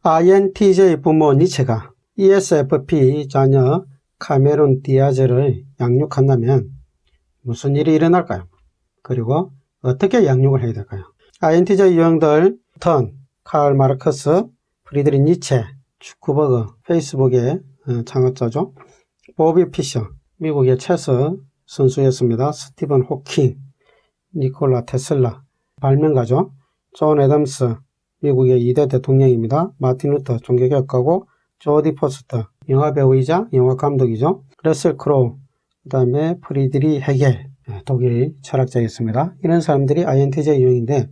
INTJ 부모 니체가 ESFP 자녀 카메론 디아즈를 양육한다면 무슨 일이 일어날까요? 그리고 어떻게 양육을 해야 될까요? INTJ 유형들 턴, 칼 마르크스, 프리드리 니체, 주크버그, 페이스북의 창업자죠. 보비 피셔, 미국의 체스 선수였습니다. 스티븐 호킹, 니콜라 테슬라, 발명가죠. 존 애덤스, 미국의 2대 대통령입니다. 마틴 루터, 종교개혁가고, 조디 포스터, 영화배우이자 영화감독이죠. 러셀 크로우, 그 다음에 프리드리 헤겔, 독일 철학자였습니다. 이런 사람들이 INTJ 유형인데,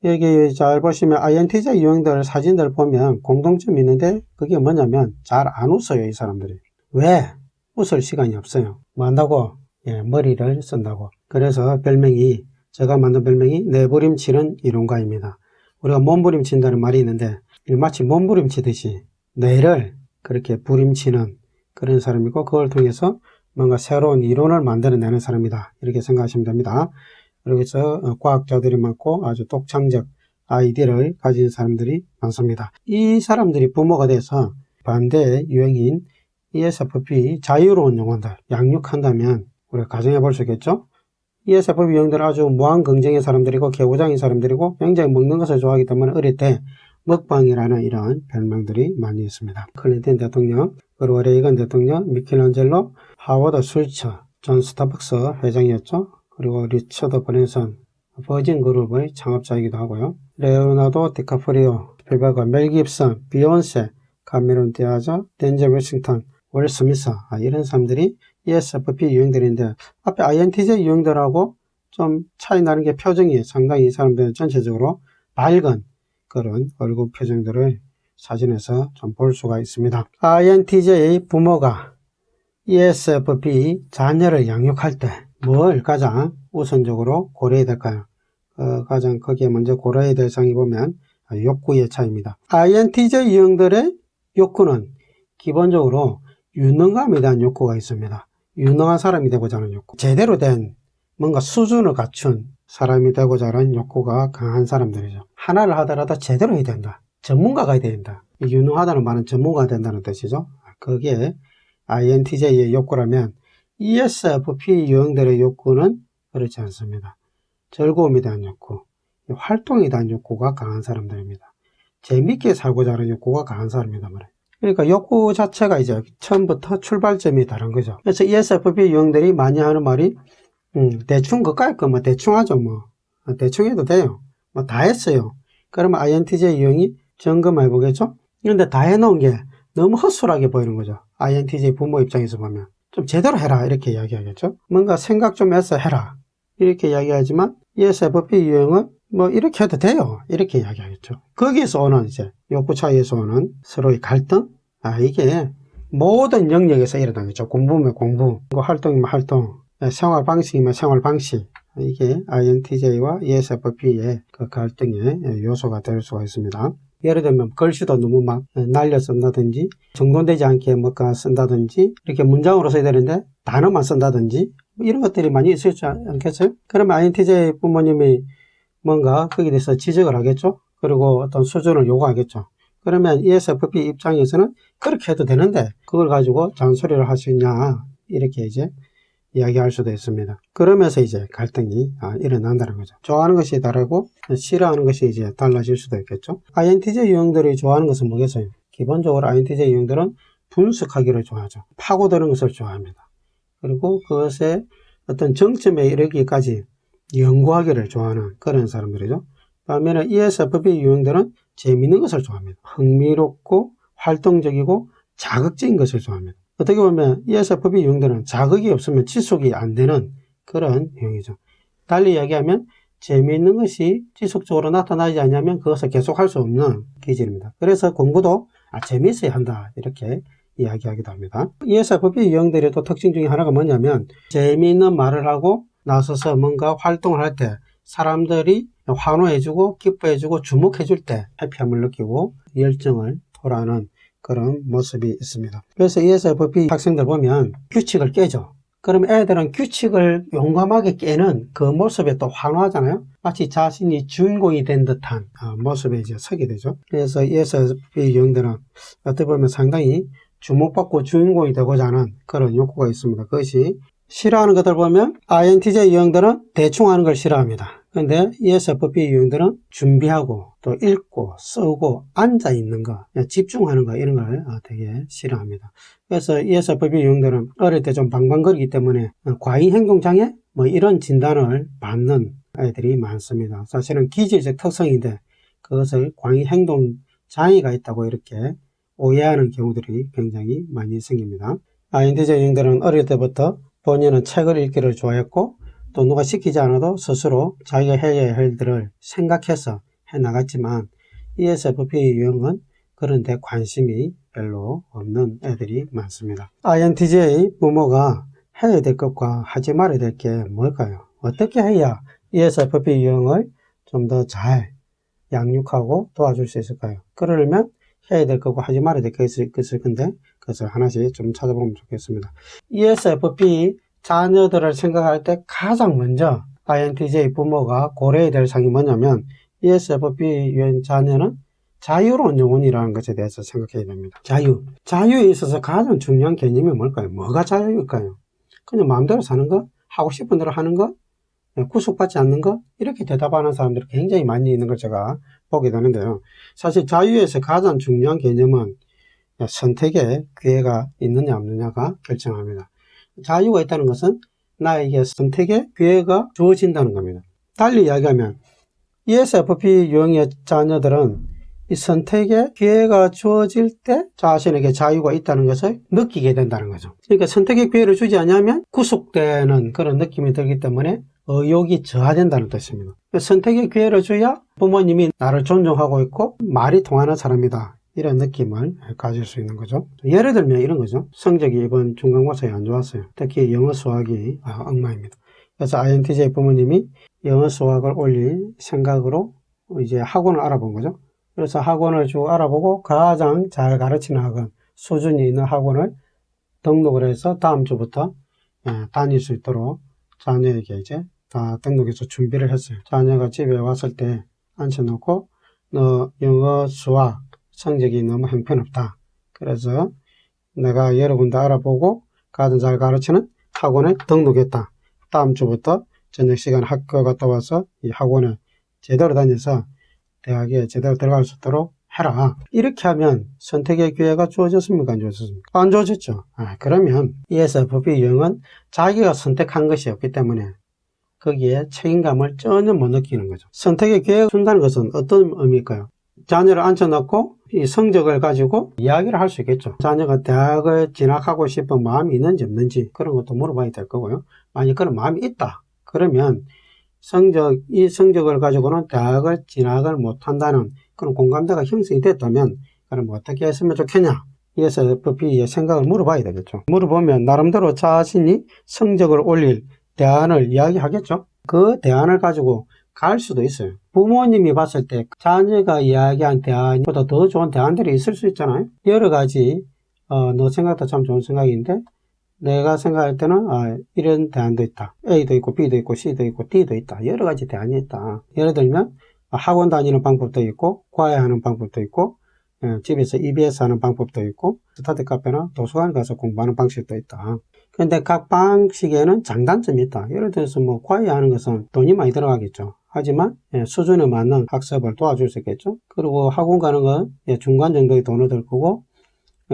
여기 잘 보시면 INTJ 유형들 사진들 보면 공통점이 있는데, 그게 뭐냐면 잘 안 웃어요, 이 사람들이. 왜? 웃을 시간이 없어요. 뭐 한다고? 머리를 쓴다고. 그래서 별명이, 제가 만든 별명이 내부림치는 이론가입니다. 우리가 몸부림친다는 말이 있는데, 마치 몸부림치듯이 뇌를 그렇게 부림치는 그런 사람이고, 그걸 통해서 뭔가 새로운 이론을 만들어내는 사람이다, 이렇게 생각하시면 됩니다. 그래서 과학자들이 많고 아주 독창적 아이디어를 가진 사람들이 많습니다. 이 사람들이 부모가 돼서 반대 유형인 ESFP 자유로운 영혼들 양육한다면 우리가 가정해 볼 수 있겠죠? ESFP 유형들은 아주 무한 긍정의 사람들이고 개구장인 사람들이고 굉장히 먹는 것을 좋아하기 때문에 어릴 때 먹방이라는 이런 별명들이 많이 있습니다. 클린턴 대통령, 그리고 레이건 대통령, 미켈란젤로, 하워드 술처, 존 스타벅스 회장이었죠. 그리고 리처드 브랜슨, 버진 그룹의 창업자이기도 하고요. 레오나르도 디카프리오, 스필버그, 멜 깁슨, 비욘세, 카메론 디아즈, 덴젤 워싱턴, 월 스미스, 이런 사람들이 ESFP 유형들인데, 앞에 INTJ 유형들하고 좀 차이 나는 게 표정이 상당히 이 사람들은 전체적으로 밝은 그런 얼굴 표정들을 사진에서 좀 볼 수가 있습니다. INTJ 부모가 ESFP 자녀를 양육할 때 뭘 가장 우선적으로 고려해야 될까요? 가장 크게 먼저 고려해야 될 사항이 보면 욕구의 차이입니다. INTJ 유형들의 욕구는 기본적으로 유능감에 대한 욕구가 있습니다. 유능한 사람이 되고자 하는 욕구, 제대로 된 뭔가 수준을 갖춘 사람이 되고자 하는 욕구가 강한 사람들이죠. 하나를 하더라도 제대로 해야 된다. 전문가가 해야 된다. 유능하다는 말은 전문가가 된다는 뜻이죠. 그게 INTJ의 욕구라면 ESFP 유형들의 욕구는 그렇지 않습니다. 즐거움에 대한 욕구, 활동에 대한 욕구가 강한 사람들입니다. 재밌게 살고자 하는 욕구가 강한 사람이다 말이에요. 그러니까 욕구 자체가 이제 처음부터 출발점이 다른 거죠. 그래서 ESFP 유형들이 많이 하는 말이 대충 그까이 거 뭐 대충 하죠. 뭐 대충 해도 돼요. 뭐 다 했어요. 그러면 INTJ 유형이 점검해 보겠죠. 그런데 다 해놓은 게 너무 헛술하게 보이는 거죠. INTJ 부모 입장에서 보면 좀 제대로 해라 이렇게 이야기하겠죠. 뭔가 생각 좀 해서 해라 이렇게 이야기하지만 ESFP 유형은 뭐 이렇게 해도 돼요 이렇게 이야기하겠죠. 거기에서 오는 이제 욕구 차이에서 오는 서로의 갈등, 이게 모든 영역에서 일어나겠죠. 공부면 공부, 활동이면 활동, 생활 방식이면 생활 방식, 이게 INTJ와 ESFP의 그 갈등의 요소가 될 수가 있습니다. 예를 들면 글씨도 너무 막 날려 쓴다든지 정돈되지 않게 뭔가 쓴다든지 이렇게 문장으로 써야 되는데 단어만 쓴다든지 이런 것들이 많이 있을 줄 않겠어요? 그러면 INTJ 부모님이 뭔가 거기에 대해서 지적을 하겠죠? 그리고 어떤 수준을 요구하겠죠? 그러면 ESFP 입장에서는 그렇게 해도 되는데 그걸 가지고 잔소리를 할 수 있냐 이렇게 이제 이야기할 수도 있습니다. 그러면서 이제 갈등이 일어난다는 거죠. 좋아하는 것이 다르고 싫어하는 것이 이제 달라질 수도 있겠죠. INTJ 유형들이 좋아하는 것은 뭐겠어요? 기본적으로 INTJ 유형들은 분석하기를 좋아하죠. 파고드는 것을 좋아합니다. 그리고 그것의 어떤 정점에 이르기까지 연구하기를 좋아하는 그런 사람들이죠. 반면에 ESFP 유형들은 재미있는 것을 좋아합니다. 흥미롭고 활동적이고 자극적인 것을 좋아합니다. 어떻게 보면 ESFP 유형들은 자극이 없으면 지속이 안 되는 그런 유형이죠. 달리 이야기하면 재미있는 것이 지속적으로 나타나지 않으면 그것을 계속할 수 없는 기질입니다. 그래서 공부도 재미있어야 한다 이렇게 이야기하기도 합니다. ESFP 유형들의 또 특징 중에 하나가 뭐냐면 재미있는 말을 하고 나서서 뭔가 활동을 할 때 사람들이 환호해주고 기뻐해주고 주목해줄 때 해피함을 느끼고 열정을 토로하는 그런 모습이 있습니다. 그래서 ESFP 학생들 보면 규칙을 깨죠. 그럼 애들은 규칙을 용감하게 깨는 그 모습에 또 환호하잖아요. 마치 자신이 주인공이 된 듯한 모습에 이제 서게 되죠. 그래서 ESFP 유형들은 어떻게 보면 상당히 주목받고 주인공이 되고자 하는 그런 욕구가 있습니다. 그것이 싫어하는 것들 보면 INTJ 유형들은 대충 하는 걸 싫어합니다. 근데 ESFP 유형들은 준비하고 또 읽고 쓰고 앉아있는 거, 집중하는 거 이런 걸 되게 싫어합니다. 그래서 ESFP 유형들은 어릴 때 좀 방방거리기 때문에 과잉행동장애 뭐 이런 진단을 받는 애들이 많습니다. 사실은 기질적 특성인데 그것을 과잉행동장애가 있다고 이렇게 오해하는 경우들이 굉장히 많이 생깁니다. INTJ 유형들은 어릴 때부터 본인은 책을 읽기를 좋아했고 또 누가 시키지 않아도 스스로 자기가 해야 할 일들을 생각해서 해나갔지만 ESFP 유형은 그런 데 관심이 별로 없는 애들이 많습니다. INTJ 부모가 해야 될 것과 하지 말아야 될 게 뭘까요? 어떻게 해야 ESFP 유형을 좀 더 잘 양육하고 도와줄 수 있을까요? 그러려면 해야 될 거고 하지 말아야 될 게 있을 건데 그것을 하나씩 좀 찾아보면 좋겠습니다. ESFP 자녀들을 생각할 때 가장 먼저 INTJ 부모가 고려해야 될 사항이 뭐냐면 ESFP 유형 자녀는 자유로운 영혼이라는 것에 대해서 생각해야 됩니다. 자유에 있어서 가장 중요한 개념이 뭘까요? 뭐가 자유일까요? 그냥 마음대로 사는 거? 하고 싶은 대로 하는 거? 구속받지 않는 거? 이렇게 대답하는 사람들이 굉장히 많이 있는 걸 제가 보게 되는데요. 사실 자유에서 가장 중요한 개념은 선택의 기회가 있느냐 없느냐가 결정합니다. 자유가 있다는 것은 나에게 선택의 기회가 주어진다는 겁니다. 달리 이야기하면 ESFP 유형의 자녀들은 이 선택의 기회가 주어질 때 자신에게 자유가 있다는 것을 느끼게 된다는 거죠. 그러니까 선택의 기회를 주지 않으면 구속되는 그런 느낌이 들기 때문에 의욕이 저하된다는 뜻입니다. 선택의 기회를 줘야 부모님이 나를 존중하고 있고 말이 통하는 사람이다. 이런 느낌을 가질 수 있는 거죠. 예를 들면 이런 거죠. 성적이 이번 중간고사에 안 좋았어요. 특히 영어 수학이 엉망입니다. 그래서 INTJ 부모님이 영어 수학을 올릴 생각으로 이제 학원을 알아본 거죠. 그래서 학원을 쭉 알아보고 가장 잘 가르치는 학원, 수준이 있는 학원을 등록을 해서 다음 주부터 다닐 수 있도록 자녀에게 이제 다 등록해서 준비를 했어요. 자녀가 집에 왔을 때 앉혀놓고 너 영어 수학 성적이 너무 형편없다. 그래서 내가 여러 군데 알아보고 가장 잘 가르치는 학원에 등록했다. 다음 주부터 저녁 시간 학교 갔다 와서 이 학원에 제대로 다녀서 대학에 제대로 들어갈 수 있도록 해라. 이렇게 하면 선택의 기회가 주어졌습니까? 안 주어졌습니까? 안 주어졌죠. 그러면 ESFP 유형은 자기가 선택한 것이 없기 때문에 거기에 책임감을 전혀 못 느끼는 거죠. 선택의 기회가 준다는 것은 어떤 의미일까요? 자녀를 앉혀놓고 이 성적을 가지고 이야기를 할 수 있겠죠. 자녀가 대학을 진학하고 싶은 마음이 있는지 없는지 그런 것도 물어봐야 될 거고요. 만약 그런 마음이 있다. 그러면 이 성적을 가지고는 대학을 진학을 못한다는 그런 공감대가 형성이 됐다면 그럼 어떻게 했으면 좋겠냐? ESFP의 생각을 물어봐야 되겠죠. 물어보면 나름대로 자신이 성적을 올릴 대안을 이야기하겠죠. 그 대안을 가지고 갈 수도 있어요. 부모님이 봤을 때 자녀가 이야기한 대안보다 더 좋은 대안들이 있을 수 있잖아요. 여러 가지 너 생각도 참 좋은 생각인데 내가 생각할 때는 이런 대안도 있다. A도 있고 B도 있고 C도 있고 D도 있다. 여러 가지 대안이 있다. 예를 들면 학원 다니는 방법도 있고 과외하는 방법도 있고 집에서 EBS 하는 방법도 있고 스터디 카페나 도서관 가서 공부하는 방식도 있다. 근데 각 방식에는 장단점이 있다. 예를 들어서 과외하는 것은 돈이 많이 들어가겠죠. 하지만 수준에 맞는 학습을 도와줄 수 있겠죠. 그리고 학원 가는 건 중간 정도의 돈을 들 거고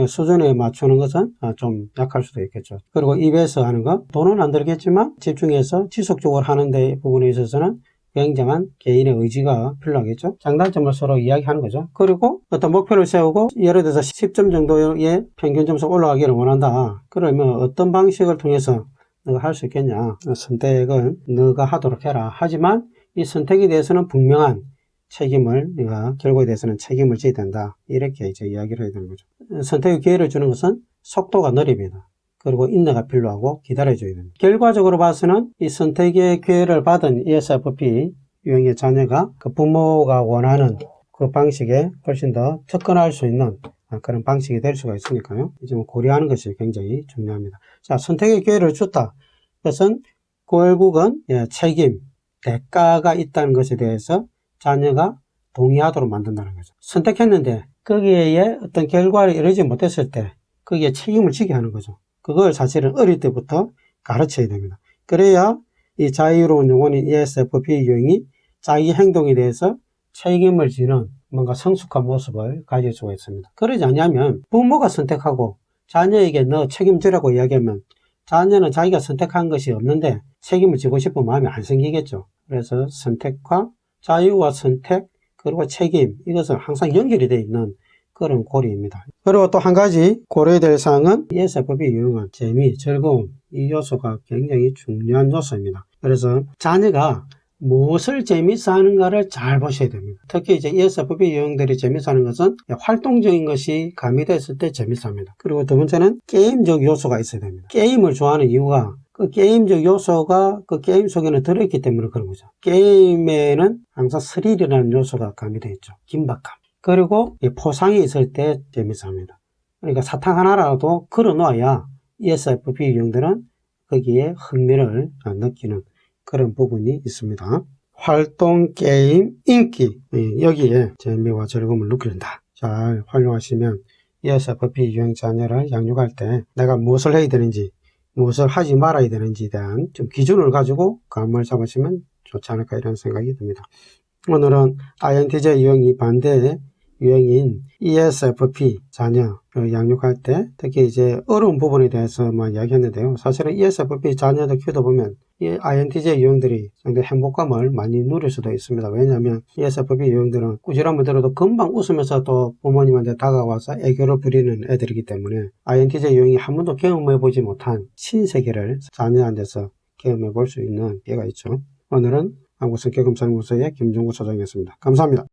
수준에 맞추는 것은 좀 약할 수도 있겠죠. 그리고 EBS 하는 건 돈은 안 들겠지만 집중해서 지속적으로 하는 데 부분에 있어서는 굉장한 개인의 의지가 필요하겠죠. 장단점을 서로 이야기하는 거죠. 그리고 어떤 목표를 세우고 예를 들어서 10점 정도의 평균 점수 올라가기를 원한다. 그러면 어떤 방식을 통해서 너가 할 수 있겠냐. 선택은 너가 하도록 해라. 하지만 이 선택에 대해서는 분명한 책임을 네가 결과에 대해서는 책임을 져야 된다. 이렇게 이제 이야기를 해야 되는 거죠. 선택의 기회를 주는 것은 속도가 느립니다. 그리고 인내가 필요하고 기다려줘야 됩니다. 결과적으로 봐서는 이 선택의 기회를 받은 ESFP 유형의 자녀가 그 부모가 원하는 그 방식에 훨씬 더 접근할 수 있는 그런 방식이 될 수가 있으니까요. 이 점을 고려하는 것이 굉장히 중요합니다. 자, 선택의 기회를 줬다. 그것은 결국은 책임, 대가가 있다는 것에 대해서 자녀가 동의하도록 만든다는 거죠. 선택했는데 거기에 어떤 결과를 이루지 못했을 때 거기에 책임을 지게 하는 거죠. 그걸 사실은 어릴 때부터 가르쳐야 됩니다. 그래야 이 자유로운 영혼인 ESFP 유형이 자기 행동에 대해서 책임을 지는 뭔가 성숙한 모습을 가질 수가 있습니다. 그러지 않으면 부모가 선택하고 자녀에게 너 책임지라고 이야기하면 자녀는 자기가 선택한 것이 없는데 책임을 지고 싶은 마음이 안 생기겠죠. 그래서 선택과 자유와 선택 그리고 책임 이것은 항상 연결이 되어 있는 그런 고리입니다. 그리고 또 한 가지 고려해야 될 사항은 ESFP 유형은 재미, 즐거움 이 요소가 굉장히 중요한 요소입니다. 그래서 자녀가 무엇을 재밌어 하는가를 잘 보셔야 됩니다. 특히 이제 ESFP 유형들이 재밌어 하는 것은 활동적인 것이 가미됐을 때 재밌어 합니다. 그리고 두 번째는 게임적 요소가 있어야 됩니다. 게임을 좋아하는 이유가 그 게임적 요소가 그 게임 속에는 들어있기 때문에 그런 거죠. 게임에는 항상 스릴이라는 요소가 가미되어 있죠. 긴박감. 그리고 포상이 있을 때 재밌어 합니다. 그러니까 사탕 하나라도 걸어 놓아야 ESFP 유형들은 거기에 흥미를 느끼는 그런 부분이 있습니다. 활동, 게임, 인기 여기에 재미와 즐거움을 느낀다. 잘 활용하시면 ESFP 유형 자녀를 양육할 때 내가 무엇을 해야 되는지 무엇을 하지 말아야 되는지에 대한 좀 기준을 가지고 감을 잡으시면 좋지 않을까 이런 생각이 듭니다. 오늘은 INTJ 유형이 반대의 유형인 ESFP 자녀 양육할 때 특히 이제 어려운 부분에 대해서만 이야기했는데요. 사실은 ESFP 자녀들 키우다 보면 이 INTJ 유형들이 상당히 행복감을 많이 누릴 수도 있습니다. 왜냐하면 ESFP 유형들은 꾸지람을 들어도 금방 웃으면서 또 부모님한테 다가와서 애교를 부리는 애들이기 때문에 INTJ 유형이 한 번도 경험해보지 못한 신세계를 자녀한테서 경험해볼 수 있는 기회가 있죠. 오늘은 한국성격검사연구소의 김종구 소장이었습니다. 감사합니다.